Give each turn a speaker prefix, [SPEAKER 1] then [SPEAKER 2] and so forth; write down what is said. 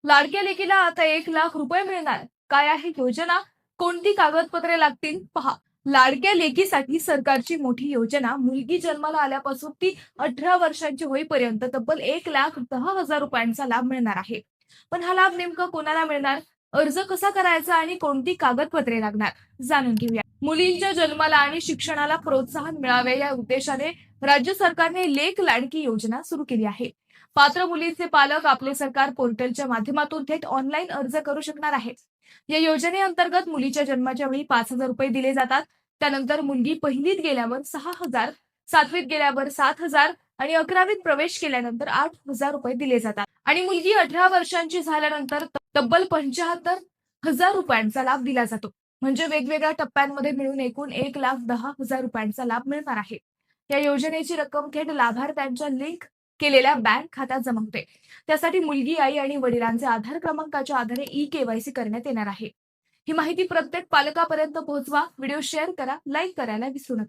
[SPEAKER 1] लाडक्या लेकीला आता 1,00,000 रुपये मिळणार. काय आहे योजना? कोणती कागदपत्रे लागतील? पहा. लाडक्या लेकीसाठी सरकारची मोठी योजना. मुलगी जन्माला आल्यापासून ती 18 वर्षांची होईपर्यंत तब्बल 1,10,000 रुपयांचा लाभ मिळणार आहे. पण हा लाभ नेमका कोणाला मिळणार? अर्ज कसा करायचा आणि कोणती कागदपत्रे लागणार? जाणून घेऊया. मुलींच्या जन्माला आणि शिक्षणाला प्रोत्साहन मिळावे या उद्देशाने राज्य सरकारने लेक लाडकी योजना सुरू केली आहे. पात्र मुलींचे पालक आपले सरकार पोर्टलच्या माध्यमातून थेट ऑनलाईन अर्ज करू शकणार आहेत. या योजनेअंतर्गत मुलीच्या जन्माच्या वेळी 5,000 रुपये दिले जातात. त्यानंतर मुलगी पहिलीत गेल्यावर 6,000, 7वीत गेल्यावर 7,000 आणि 11वीत प्रवेश केल्यानंतर 8,000 रुपये दिले जातात. आणि मुलगी 18 वर्षांची झाल्यानंतर तब्बल 75,000 रुपयांचा लाभ दिला जातो. म्हणजे वेगवेगळ्या टप्प्यांमध्ये मिळून एकूण 1,10,000 रुपयांचा लाभ मिळणार आहे. या योजनेची रक्कम थेट लाभार्थ्यांच्या लिंक केलेल्या बँक खात्यात जमा होते. त्यासाठी मुलगी, आई आणि वडिलांचे आधार क्रमांकाच्या आधारे ई-केवायसी करण्यात येणार आहे. ही माहिती प्रत्येक पालकापर्यंत पोहोचवा. व्हिडिओ शेअर करा, लाईक करायला विसरू नका.